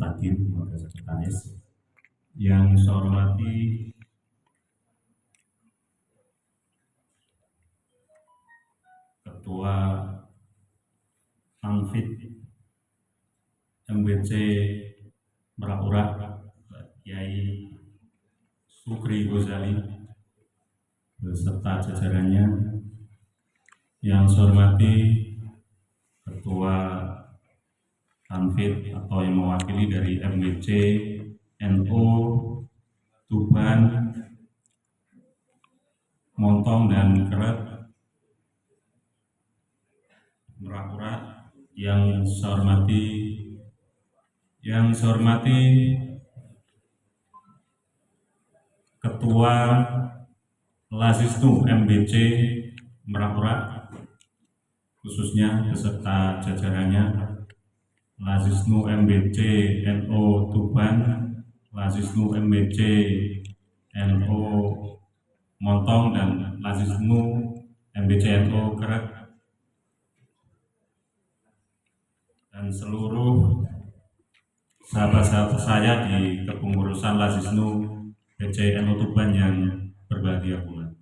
Mutakin, Wakil Sekretaris. Yang saya hormati Ketua Tanfid MBC Merak-Urak, Kiai Sukri Ghazali beserta jajarannya. Yang saya hormati Ketua Tanfid atau yang mewakili dari MBC NU Tuban, Montong dan Keret Merak-Urak. Yang saya hormati Ketua Lazisnu MBC Merak-Urak khususnya beserta jajarannya, Lazisnu MBC NU Tuban, Lazisnu MBC NU Montong, dan Lazisnu MBC NU Keret, dan seluruh sahabat-sahabat saya di kepengurusan Lazisnu BC NU Tuban yang berbahagia pula.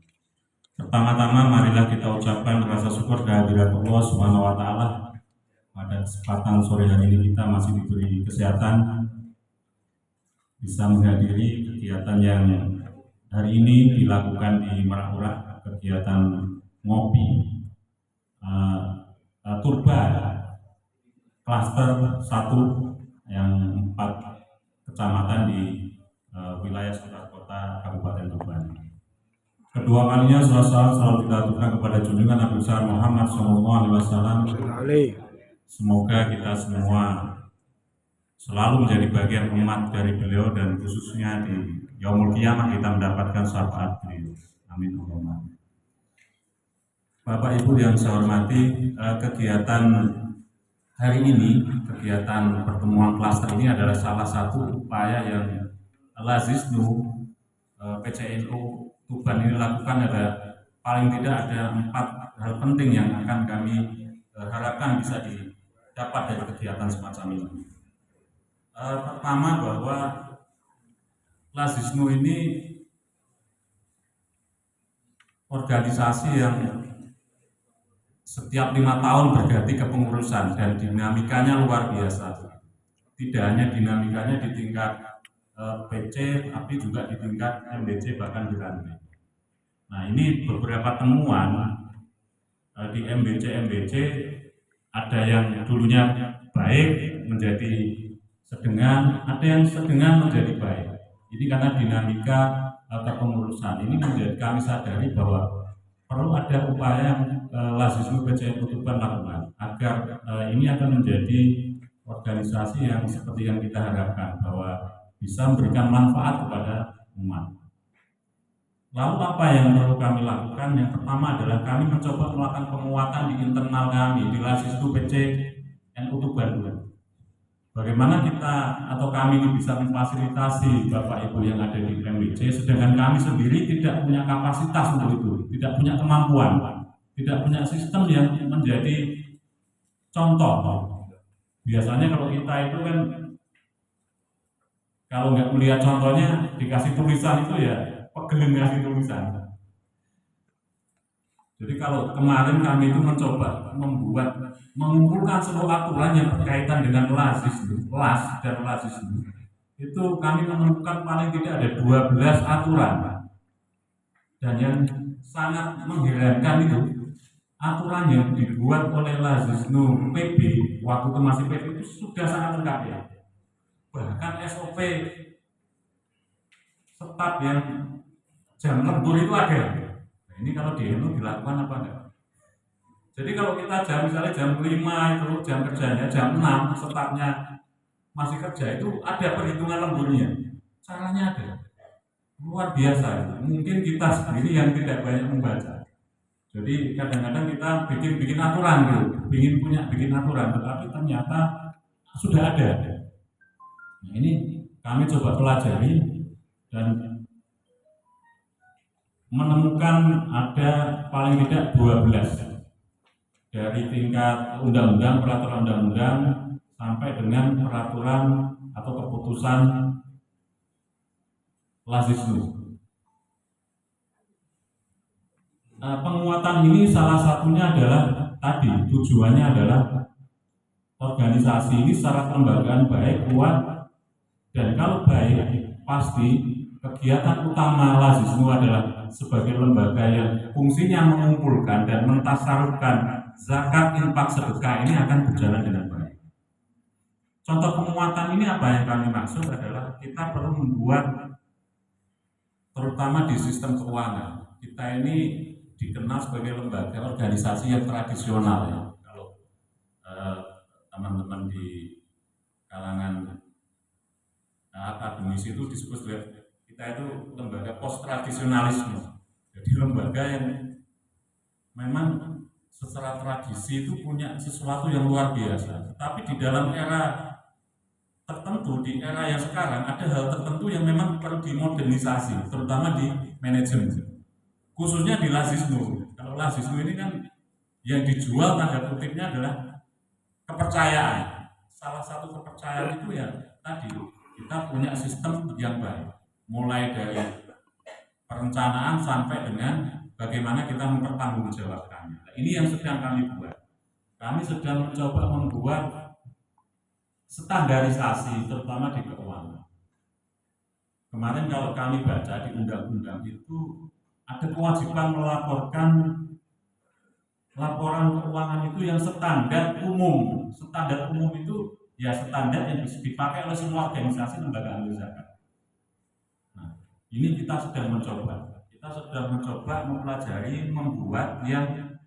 Pertama-tama marilah kita ucapkan rasa syukur kehadirat Allah Subhanahu wa Ta'ala. Pada kesempatan sore hari ini kita masih diberi kesehatan bisa menghadiri kegiatan yang hari ini dilakukan di Merak-Urak, kegiatan ngopi turba klaster 1 yang 4 kecamatan di wilayah sekitar kota Kabupaten Tuban. Kedua kalinya salam selalu kita aturkan kepada junjungan Nabi besar Muhammad SAW. Semoga kita semua selalu menjadi bagian umat dari beliau, dan khususnya di Yaumul Qiyamah kita mendapatkan syafaat beliau. Amin. Bapak Ibu yang saya hormati, kegiatan hari ini, kegiatan pertemuan klaster ini adalah salah satu upaya yang Lazisnu PCNU Tuban ini lakukan. Ada paling tidak ada 4 hal penting yang akan kami harapkan bisa didapat dari kegiatan semacam ini. Pertama, bahwa Lazisnu ini organisasi yang setiap 5 tahun berganti kepengurusan dan dinamikanya luar biasa. Tidak hanya dinamikanya di tingkat PC, tapi juga di tingkat MBC bahkan di ranting. Nah, ini beberapa temuan di MBC ada yang dulunya baik menjadi sedengan, ada yang sedengan menjadi baik. Ini karena dinamika kepengurusan ini menjadi kami sadari bahwa perlu ada upaya yang Lazisnu PCNU Tuban lakukan agar ini akan menjadi organisasi yang seperti yang kita harapkan, bahwa bisa memberikan manfaat kepada umat. Lalu apa yang perlu kami lakukan? Yang pertama adalah kami mencoba melakukan penguatan di internal kami di Lazisnu PCNU Tuban. Bagaimana kita atau kami ini bisa memfasilitasi Bapak Ibu yang ada di MBC, sedangkan kami sendiri tidak punya kapasitas untuk itu, tidak punya kemampuan, tidak punya sistem yang menjadi contoh. Biasanya kalau kita itu kan, kalau nggak melihat contohnya, dikasih tulisan itu ya pegel ngasih tulisan. Jadi kalau kemarin kami itu mencoba mengumpulkan seluruh aturan yang berkaitan dengan LAS dan Lazisnu, itu kami menemukan paling tidak ada 12 aturan. Dan yang sangat mengherankan itu, aturan yang dibuat oleh Lazisnu PB waktu itu masih PB itu sudah sangat lengkap ya. Bahkan SOP staf yang jam lembur itu ada. Nah, ini kalau di NU dilakukan apa enggak? Jadi kalau kita misalnya jam 5 itu jam kerjanya, jam 6 stafnya masih kerja, itu ada perhitungan lemburnya. Caranya ada. Luar biasa. Mungkin kita sendiri yang tidak banyak membaca. Jadi kadang-kadang kita bikin aturan gitu, bikin aturan, tetapi ternyata sudah ada. Nah, ini kami coba pelajari dan menemukan ada paling tidak 12 dari tingkat undang-undang, peraturan undang-undang sampai dengan peraturan atau keputusan Lazisnu. Penguatan ini salah satunya adalah tadi tujuannya adalah organisasi ini secara kelembagaan baik, kuat, dan kalau baik pasti kegiatan utama Lazisnu adalah sebagai lembaga yang fungsinya mengumpulkan dan mentasarufkan zakat, infak, sedekah ini akan berjalan dengan baik. Contoh penguatan ini apa yang kami maksud adalah kita perlu membuat, terutama di sistem keuangan, kita ini dikenal sebagai lembaga organisasi yang tradisional ya. Kalau teman-teman di kalangan akademisi itu disebut sebagai kita itu lembaga post tradisionalisme. Jadi lembaga yang memang secara tradisi itu punya sesuatu yang luar biasa. Tapi di dalam era tertentu, di era yang sekarang ada hal tertentu yang memang perlu dimodernisasi, terutama di manajemen. Khususnya di Lazisnu. Kalau Lazisnu ini kan yang dijual tanda kutipnya adalah kepercayaan. Salah satu kepercayaan itu ya tadi kita punya sistem yang baik, mulai dari perencanaan sampai dengan bagaimana kita mempertanggungjawabkannya. Nah, ini yang sedang kami buat. Kami sedang mencoba membuat standarisasi, terutama di keuangan. Kemarin kalau kami baca di undang-undang itu ada kewajiban melaporkan laporan keuangan itu yang standar umum. Standar umum itu ya standar yang bisa dipakai oleh semua organisasi lembaga amil zakat. Nah, ini kita sedang mencoba. Kita sedang mencoba mempelajari, membuat yang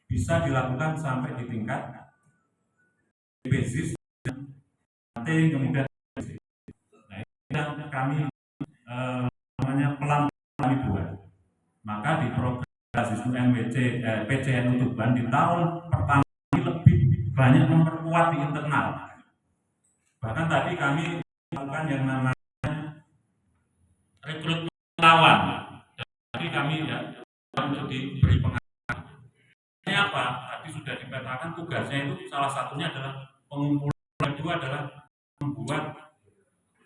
bisa dilakukan sampai di tingkat basis, nanti kemudian nah, ini yang kami namanya pelan kami buat. Maka di program Lazisnu PCNU Tuban di tahun pertama ini lebih banyak memperkuat di internal. Bahkan tadi kami melakukan yang namanya rekrutmen lawan. Jadi kami ya untuk diberi pengalaman. Ini apa? Tadi sudah dikatakan tugasnya itu salah satunya adalah pengumpulan, kedua adalah membuat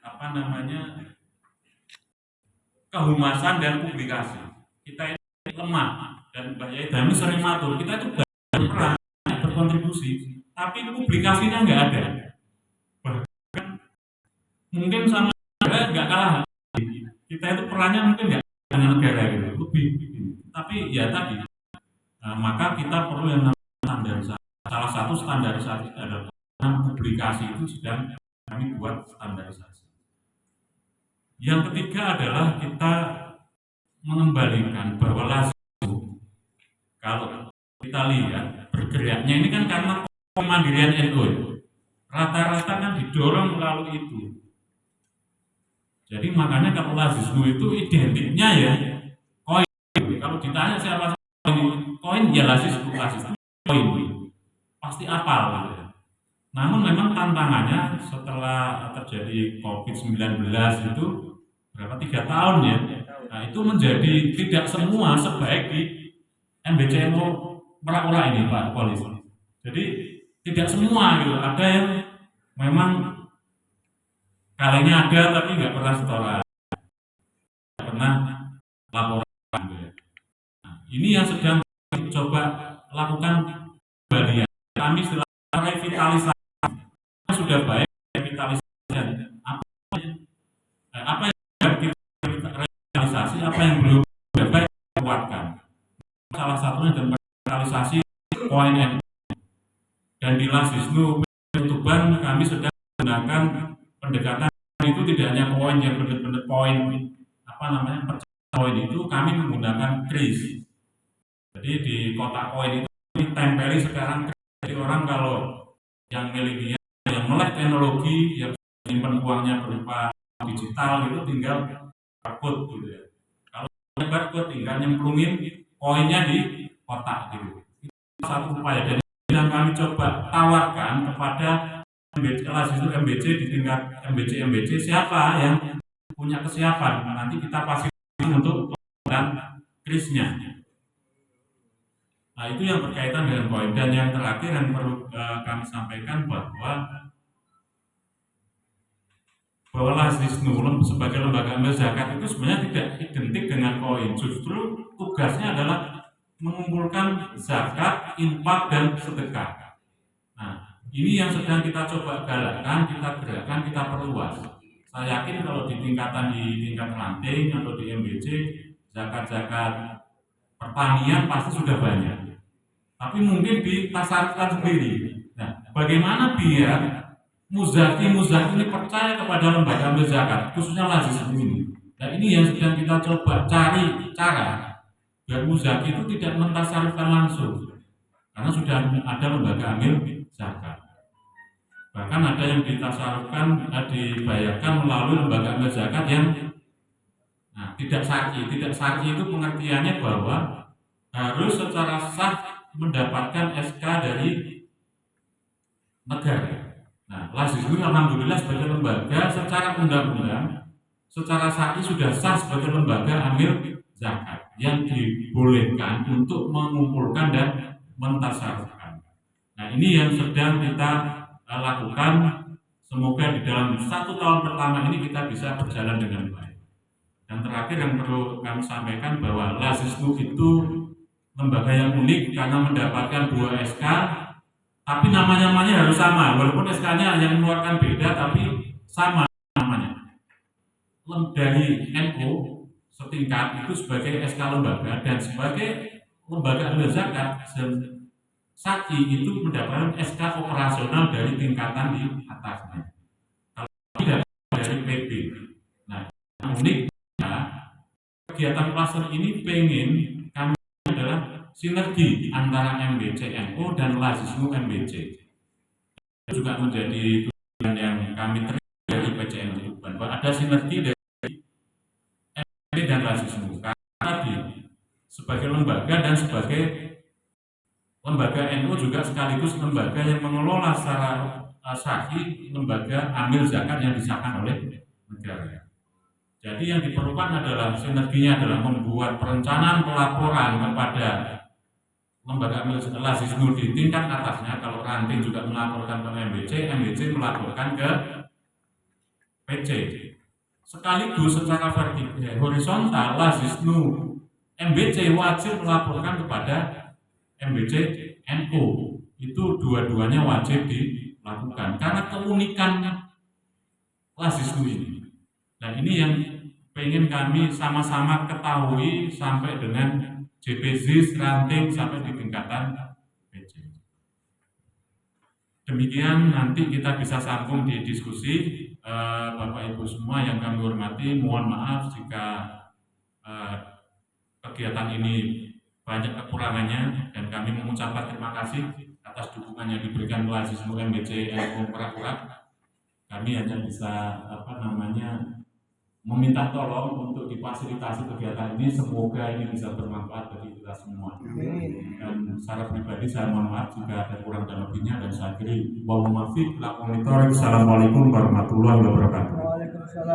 apa namanya kehumasan dan publikasi. Kita ini lemah dan Mbak Yaida ini sering matur, kita itu berperan, berkontribusi, tapi publikasinya nggak ada. Bahkan mungkin sama negara nggak kalah. Kita itu perannya mungkin nggak dengan negara gitu, lebih. Tapi ya tadi, maka kita perlu yang namanya standarisasi. Salah satu standarisasi adalah publikasi itu sedang kami buat standarisasi. Yang ketiga adalah kita mengembalikan bahwa Lazisnu, kalau kita lihat bergeraknya ini kan karena kemandirian NU, rata-rata kan didorong melalui itu. Jadi makanya kalau Lazisnu itu identiknya ya koin. Kalau ditanya siapa koin ya Lazisnu koin, pasti apal gitu ya. Namun memang tantangannya setelah terjadi COVID-19 itu berapa 3 tahun ya. Nah, itu menjadi tidak semua sebaik di MBCMO Merak ini Pak Polisi. Jadi tidak semua gitu. Ada yang memang kalengnya ada tapi nggak pernah setoran, nggak pernah laporan. Gitu. Nah, ini yang sedang coba lakukan kembalian. Kami setelah revitalisasi sudah baik revitalisasi. Apa yang revitalisasi, apa yang belum baik kuatkan. Salah satunya dan revitalisasi poin NU. Dan di Lazisnu Tuban kami sedang menggunakan pendekatan itu tidak hanya poin yang benar-benar poin apa namanya poin itu kami menggunakan kris. Jadi di kotak poin itu ditempeli sekarang kris. Jadi orang kalau yang milenial yang melek teknologi yang simpan uangnya berupa digital itu tinggal barcode gitu ya. Kalau barcode tinggal nyemplungin poinnya di kotak gitu. Itu satu upaya dan yang kami coba tawarkan kepada Lazisnu MBC di tingkat MBC siapa yang punya kesiapan nanti kita fasilitasi untuk menggunakan krisnya. Nah itu yang berkaitan dengan poin. Dan yang terakhir yang perlu kami sampaikan bahwa bahwa Lazisnu sebagai lembaga amil zakat itu sebenarnya tidak identik dengan koin. Justru tugasnya adalah mengumpulkan zakat, infak, dan sedekah. Nah, ini yang sedang kita coba galakkan, kita gerakkan, kita perluas. Saya yakin kalau di tingkat ranting atau di MBC, zakat-zakat pertanian pasti sudah banyak. Tapi mungkin ditasarkan sendiri. Nah, bagaimana biar muzaki ini percaya kepada lembaga amil zakat, khususnya Lazisnu ini. Nah, ini yang sedang kita coba cari cara biar muzaki itu tidak mentasarufkan langsung, karena sudah ada lembaga amil zakat. Bahkan ada yang ditasarufkan, dibayarkan melalui lembaga amil zakat yang tidak syar'i. Tidak syar'i itu pengertiannya bahwa harus secara sah mendapatkan SK dari negara. Nah, Lazisnu alhamdulillah sebagai lembaga secara undang-undang, secara syar'i sudah sah sebagai lembaga amil zakat yang dibolehkan untuk mengumpulkan dan mentasarufkan. Nah, ini yang sedang kita lakukan. Semoga di dalam 1 tahun pertama ini kita bisa berjalan dengan baik. Dan terakhir yang perlu kami sampaikan bahwa Lazisnu itu lembaga yang unik karena mendapatkan 2 SK, tapi namanya harus sama, walaupun SK-nya yang mengeluarkan beda, tapi sama namanya. Dari NU setingkat itu sebagai SK lembaga, dan sebagai lembaga amil zakat SAKI itu mendapatkan SK operasional dari tingkatan di atasnya. Kalau tidak dari PB. Nah, yang uniknya kegiatan klaster ini pengen kami adalah sinergi antara MBC NU dan Lazisnu MBC. Itu juga menjadi tujuan yang kami terima dari PCNU, bahwa ada sinergi dari MBC dan Lazisnu. Karena tadi sebagai lembaga dan sebagai lembaga NU juga sekaligus lembaga yang mengelola secara syar'i lembaga amil zakat yang disahkan oleh negara. Jadi yang diperlukan adalah sinerginya adalah membuat perencanaan pelaporan kepada lembaga amil Lazisnu di tingkat atasnya. Kalau ranting juga melaporkan ke MBC melaporkan ke PC. Sekaligus secara horizontal Lazisnu MBC wajib melaporkan kepada MBC NU. Itu dua-duanya wajib dilakukan karena keunikan Lazisnu ini. Dan ini yang pengen kami sama-sama ketahui sampai dengan JPZ ranting sampai di tingkatan PC. Demikian, nanti kita bisa sambung di diskusi. Bapak Ibu semua yang kami hormati, mohon maaf jika kegiatan ini banyak kekurangannya, dan kami mengucapkan terima kasih atas dukungan yang diberikan Lazisnu MBC NU Merak. Kami hanya bisa meminta tolong untuk difasilitasi kegiatan ini. Semoga ini bisa bermanfaat bagi kita semua. Dan secara pribadi saya mohon maaf jika ada kurang dan lebihnya, dan saya akhiri. Assalamualaikum warahmatullahi wabarakatuh.